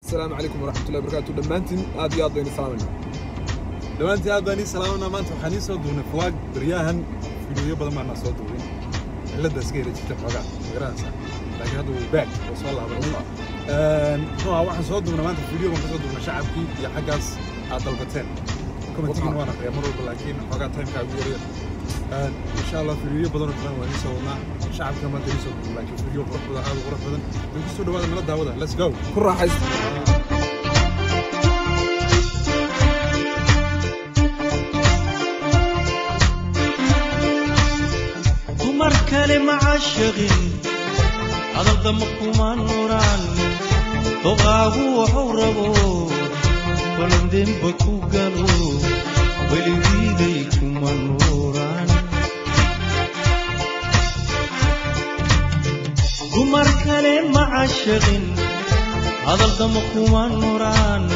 السلام عليكم ورحمة الله وبركاته. دمانتين هذه أضيني سلامنا. دمانتين هذا سلامنا ما أنتم حنيسوا دون فواق برياهن فيديو بدل ما الناس صوتوا إلا دسكير جت فواقات غرانسا لكن هذا باك وصل الله بالله. هو واحد صوت دون ما أنتم فيديو ما صوت دون شعبكي يا حجاز عطلبتين. كم تيجي وانا يا مرور لكن فواقات تايم كابيريا. إن شاء الله فيديو بدل ما ونسونا شعب كمان تنسوا لكن فيديو غرفة هذا غرفة بدن نقصد هذا من الدعوة. Let's go. كل راح كلمة عاشقين هذا دمكم النوران طغاه وحوربو ولندن بكو قالوا ولديكم النوران قمر كلمة عاشقين هذا دمكم النوران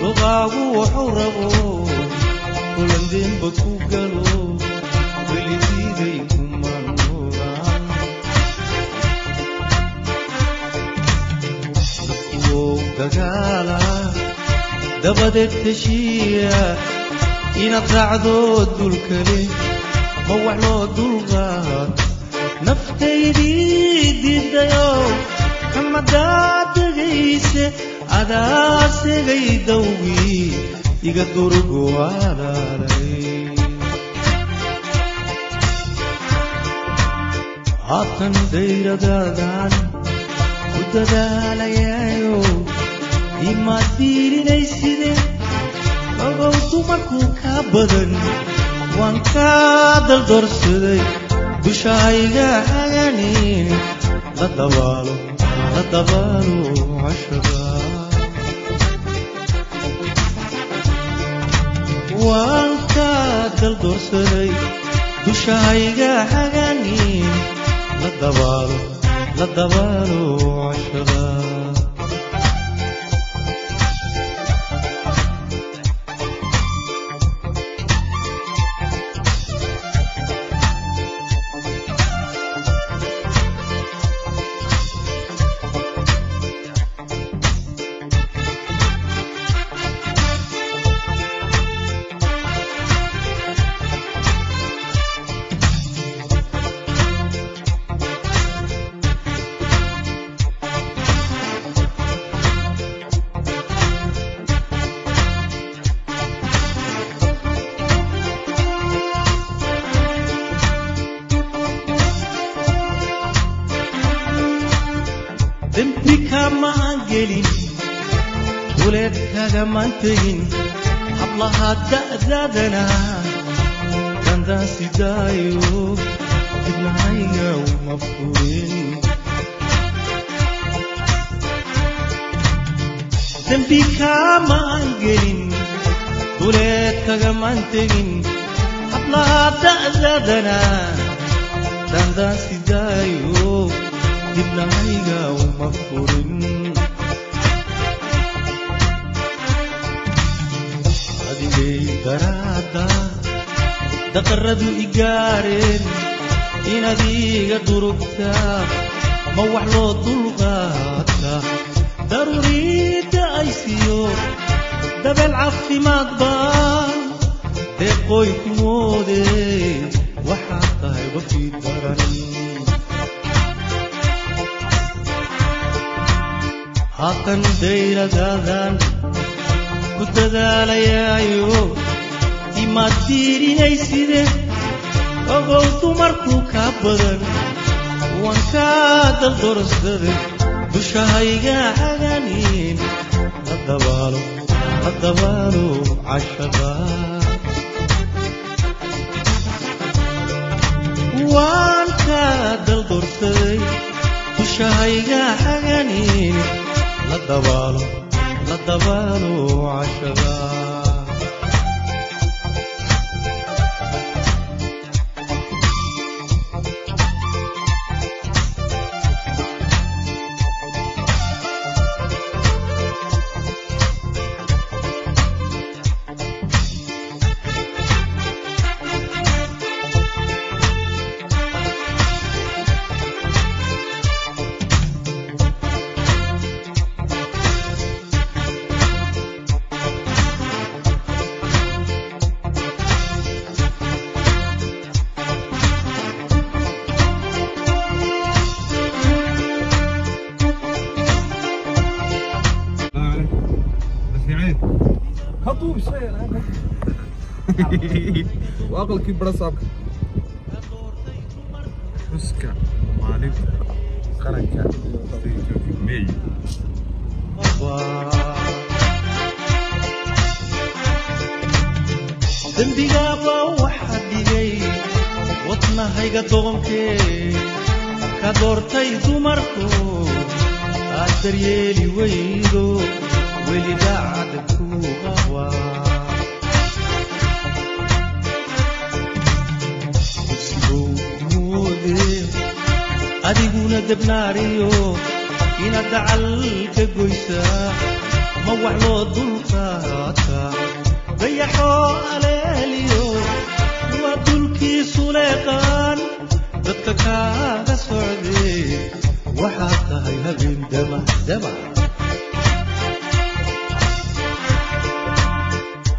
طغاه وحوربو ولندن بكو قالوا ولديكم دجالا دبدت تشيا إن تعدو دلكلي موعلو دلغات نفتي دي ديو كما داد غيسي أدا سيغي دوغي يقدرقو على لي هاتن دير دادان وداداليايو ima tirinaysidee ogow dumarkuu kaa badan waan kaa daldorsaday dushahayga haganin la dabaalo cashaga waan kaa daldorsaday dushahayga haganin la dabaalo cashaga دمبيكا ما انجلين ولدك كمان تجين حبلها دادنا كان داسي دايو جبنا عيا ومفقودين دمبيكا ما انجلين ولدك كمان تجين حبلها دادنا كان داسي دايو جبنا عيا ومفقودين هذه درادا تقردوا إيجارين إن هذه دربتا موحلو دلغاتا ضروري تأيسيو دبل عفي مقبال دقوي كمودي وحاطة وفي دراني هاتن دير دادان كداداليايو إما تيرينaysidee ogow dumarkuu kaa badan waan kaa daldorsaday dushahayga haganin la dabaalo cashaga waan kaa daldorsaday dushahayga haganin la dabaalo cashaga هطوب شوي واقل كي برا صابك xuska maalinta qaranka May dembigaaba waxa dhigay wadnahayga doqonkee ka doortay dumarku aad daryeeli weydo weli daacad ku qabaa adiguna debnaariyo inaad dacalka goysaa ma wax loo dulqaata dayaxoo aleeliyo waa dulkiisu leeqaan dadka kaaga socdee waxaad tahay habeen damac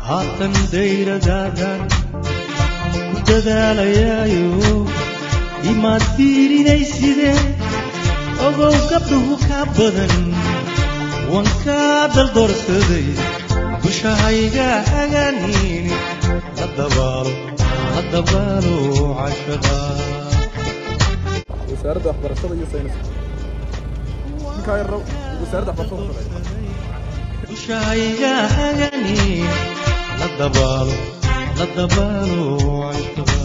haatan dayradaadan ku dadaalayaayo imaad fiirinaysidee ogow gabdhuhu ka badan waan kaa daldoorsaday dushahayga hagaaniin la dabaalo cashaqa wasaaradda waxbarashada iyo sayniska ninkaa yar wasaaradda waxbarashada dushahayga hagaaniin la dabaalo cashaqa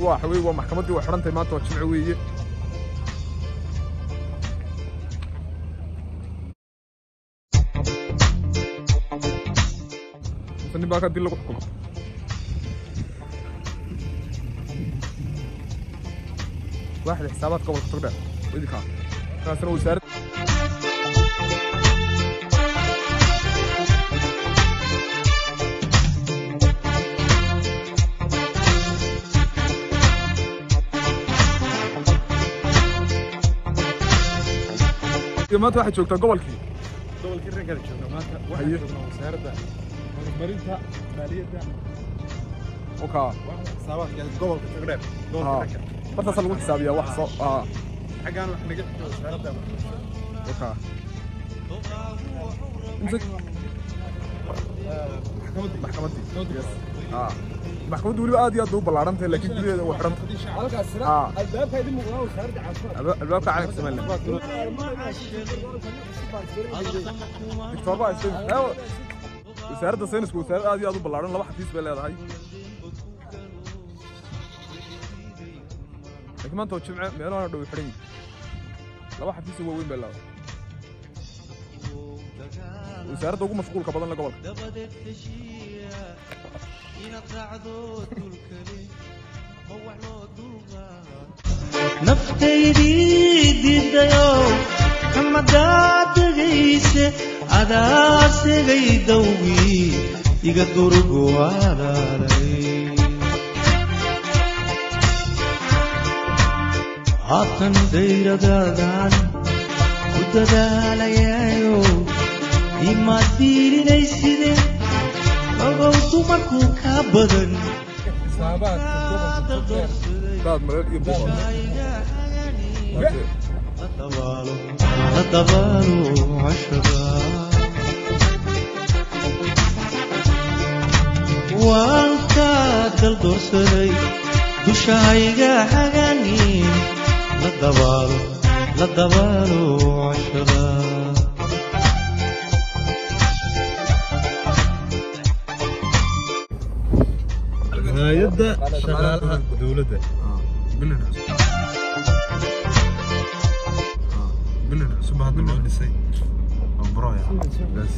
وحوي ومحكمتي وحرنتي ما توجه جمعويه فني باكا دي لو حكم واحد حسابات قبل تقدر ودي كان سنه وزاره maanta waxay joogtaa gobolkii reerka joogna maanta waxay joogna wasaaradda horumarinta maaliyadda oka xisaabaadka gobolka Togdheer gobolka markaas lagu xisaabiyaa wax soo xagaan wax naga xigta wasaaradda oka maxkamadii maxkamaddu weli aad iyo aad u ballaaran tahay laakiin gudaheeda waa xiran albaabka idin muuqdaa wasaaradda caafimaadka albaabka calanka Soomaaliland دكتور بقى وسارد ساينس وسارد هذه هذا بلارن لما حفيز بلا هاي لكن ما انت وجمع ميلان دو خرين لما حفيز هو وين بلا وسارد ugu mashquulka badan la gobolka naftaydii diidayo kamadaadagayse adaasegay dawgii iga durgu alaalay haatan dayradaadan ku dadaalayaayo imaad fiirinaysidee ogow dumarku ka badan بعد ما يبقى la dabaalo cashaqa waan kaa daldoorsaday dushahayga hagaaniin la dabaalo cashaqa hay'adda shaqaalaha dawladda بلنا سبحان الله لسي برايا بس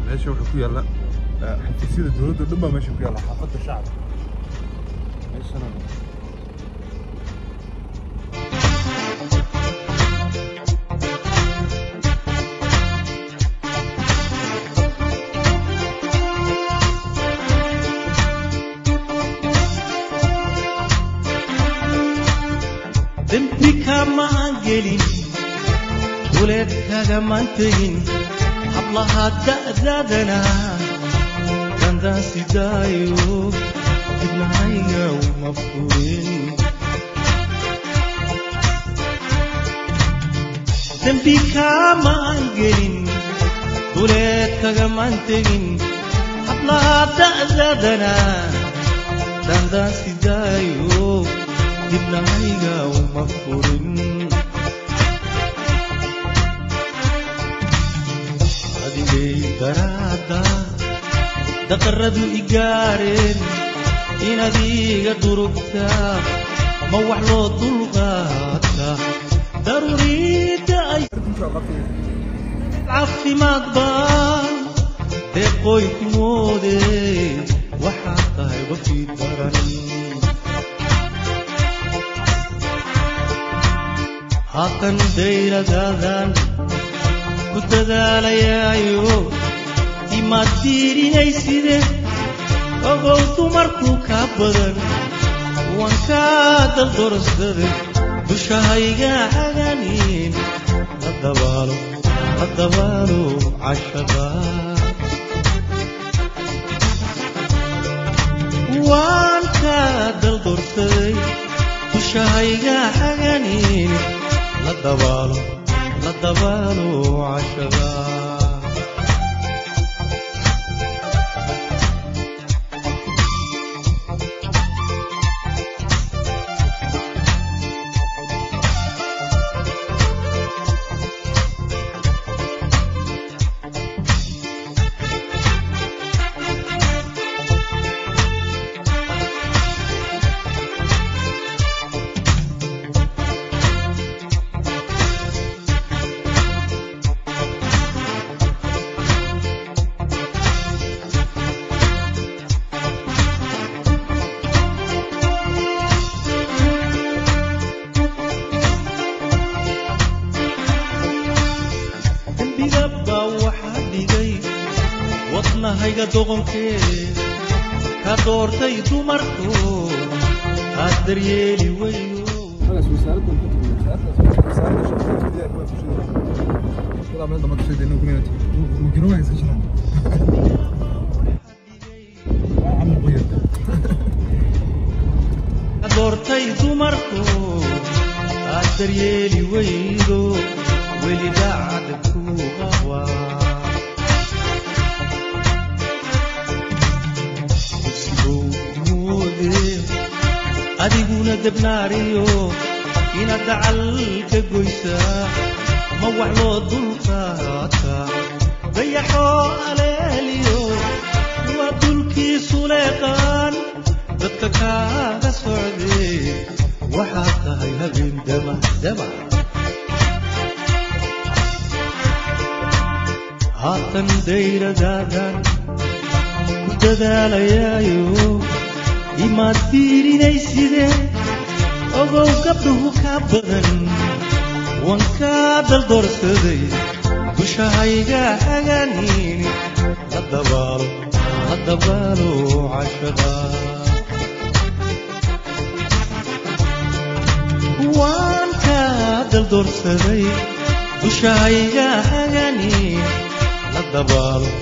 ليش وحكوا يلا حتى يصير الدولة دول ماشي يلا حافظ الشعب ايش انا dembika maan gelin duleedkaga maan tegin hablaha da'daadana dan dandan sidaayo dibnahayga uma furin dambi kamaan gelin duleed kagamaan tegin hablaha da'dadana dandan sidaayo dibnahayga uma furin adigay daraada daqaradu igaareen inaad iga durugtaa ma wax loo dulqaata daruurida ay caafimaad baan deeqooy kumoode waxaad tahay wafii daran haatan dayradaadan ku dadaalayaayo imaad fiirinayside ogow dumarku kaa badan waan kaa daldorsaday dushahayga haganin la dabaalo cashada waan kaa daldorsaday dushahayga haganin la dabaalo cashada wadnahayga doqonkeed ka doortay dumarku aad daryeeli weyno ka doortay dumarku aad daryeeli weydo weli daacad ku qabaa adiguna dabnaariyo inaad dacalka goysaa ma wax loo dulqaata dayaxoo aleeliyo waa dulkiisu leeqaan dadka kaaga socdee waxaad tahay habeen damac haatan dayradaadan ku dadaalayaayo imaad fiirinayside ogow gabdhuhu kaa badan waan kaa daldorsaday dushahayga haganin la dabaalo cashada waan kaa daldorsaday dushahayga haganin la dabaalo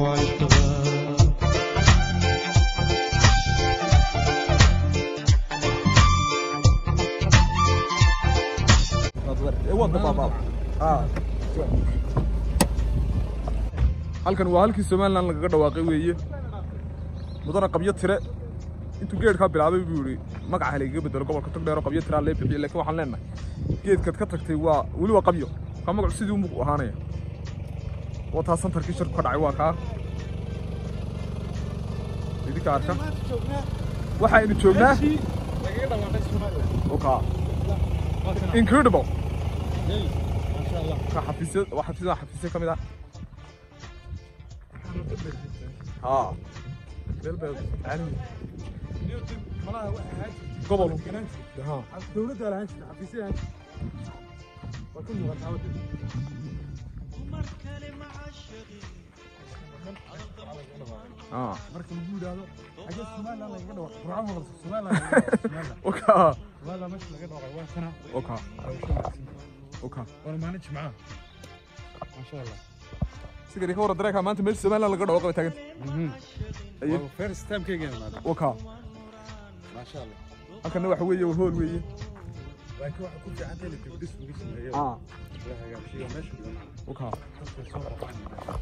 cashada halkan waa halkii Soomaaliland lagaga dhawaaqay weeye mudana qabyo tire intuu geedka bilaabay buu yiri magaca haleega bedelo gobolka Togdheer qabyo tire la bixiyay laakiin waxaan leenahay geedka ka tagtay waa wali waa qabyo ka magac sidii uu ahaanaya wata santarkii shirku ka dhacay waa ka idinka arka waxa aynu joognaa lagaga dhawaaqay Soomaaliland incredible حفيزة كاملة بلبل عالمي قبل الدولة على هانش حفيزة وكل مغناوات مركب الجود هذا أجل السمال لا يقدر برعاه غلط السمال لا أوكا لا مش لا يقدر واسنا أوكا وانا ما نتش معاه ما شاء الله سكري كورة دريكها ما أنت ميل سمان لا لقدر وقت تاجن أيه فيرست تايم كي جينا وكا ما شاء الله halkan wax weeye hool weeye laakiin waxa ku fiican tahay inuu dhismo gismayo la hagaajiyo meesha وكا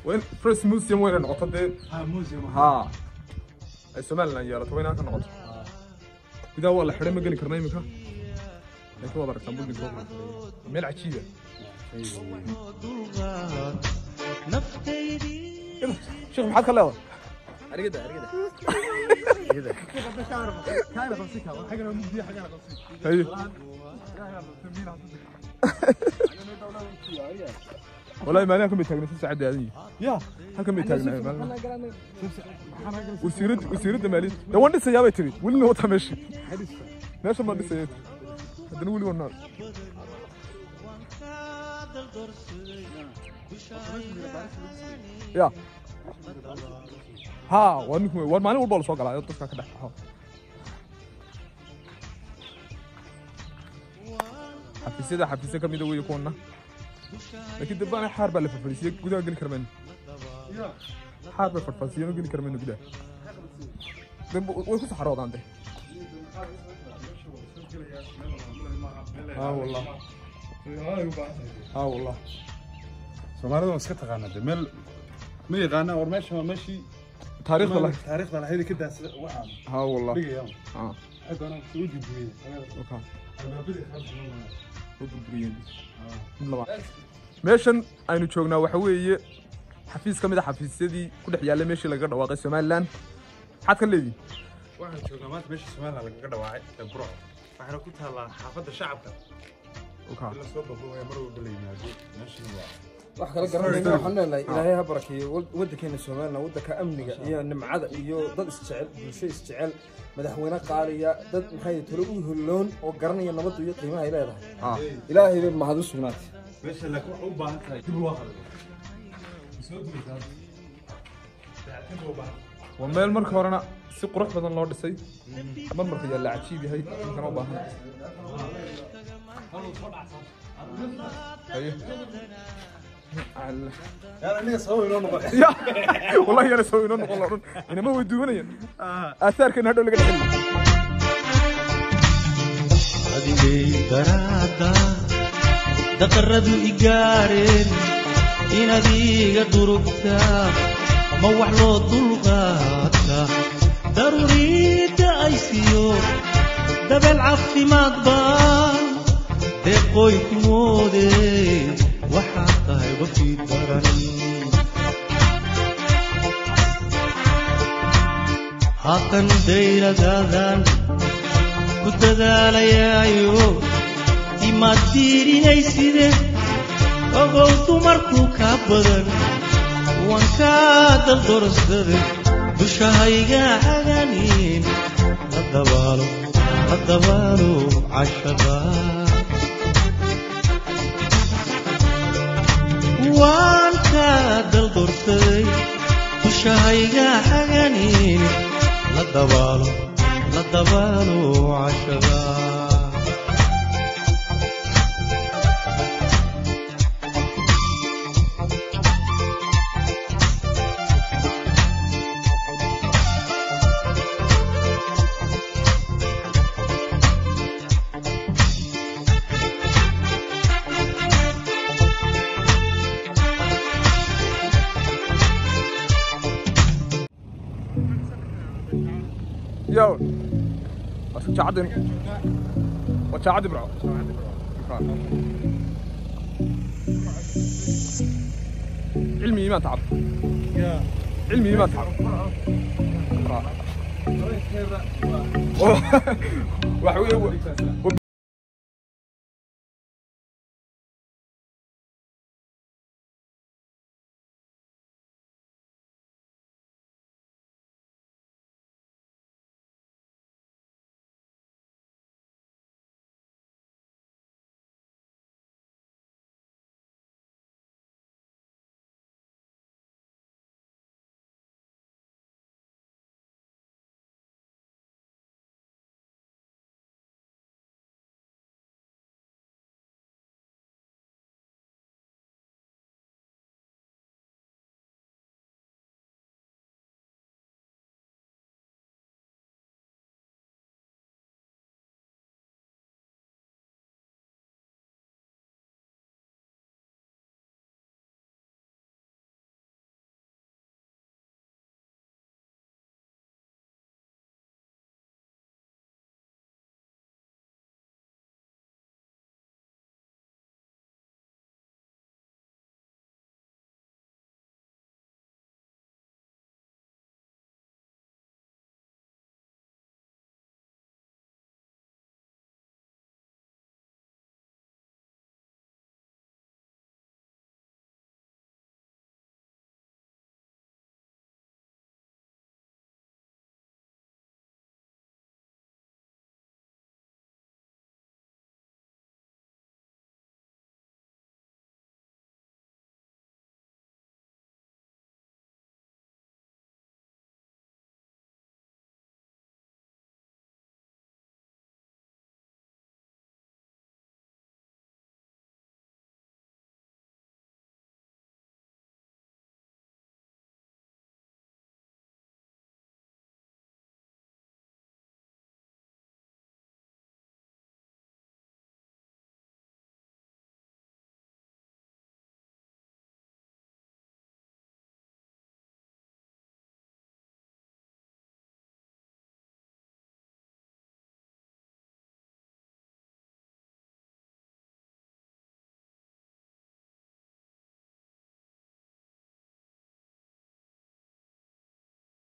وين فريس موسيوم وين نقطة دي موزيوم ها السمان لا يارت وين هاك نقطة إذا والله حريم قال كرناي مكان لكن والله ركتم بقول فوق ميل عشية شيخ محمد خلاوة أريده كان قصيك حاجة مدي حاجة قصيك هي والله ما ناكم بيتاجنا في الساعة هذه يا هلكم بيتاجنا وسيرد مالي ده وين السيارة تري وين هو تمشي ليش ما السيارة هذا نقول والنار يا ها وين ما نقول بالصوت على يطلع كده حفيسة كم يدوي يكوننا لكن دبنا حرب على الفرنسية كده قل كرمين حرب الفرنسية قل كرمين كده ويكون صحراء عنده والله والله سوماليدا اسك تقانا دمل ما يقانا ور ماشي تاريخ والله لا هيدي كده waxaan والله أنا سويت جميل meeshan aynu joognaa waxa weeye xafiis kamid ah xafiisyadii ku dhex yaallay meeshii laga dhawaaqay Somaliland maxaad ka leeyihiin waxaan joognaa maanta meeshii Somaliland laga dhawaaqay ee Burco waxaana ku taalaa xaafadda shacabka la soo booqday mar walba la yimaado meeshii wax kala garanayna waxaan leenahay ilaahay ha barakeeyo waddankeena Soomaaliland waddanka amniga iyo nimcada iyo dad isjecel bulsho isjecel madaxweyne qaaliya dad maxay tolo u hulloon oo garanaya nabadda iyo qiimaha ay leedahay ilaahay bay mahad u sugnaatay meesha la ku baahan tahay dib loo qado soo duulay ومال مركب ورنا سقرح بدن الله دسي مركب يلا عجيب هاي كانوا باهن ايوه يا انا سوي لون نقول والله انا سوي لون نقول انا ما ودوني اثار كان هذول اللي قاعد هذه كرادا دقرد إيجارين إن هذه دركتا ما وحلو دلغاتا ضروري تأيسيو دبل عفي مقبال دقوي كمودي وحاطة وفي درني حاطن دير دادان كنت داليايو إما تيري نيسيده أغوطو مركو كابدن وانكاد الدرسده بشايقا حغانين الدبالو عشقا وانكاد الدرسده بشايقا حغانين الدبالو عشقا ياو بس وتعدي برا علمي ما تعب علمي ما تعب وحوي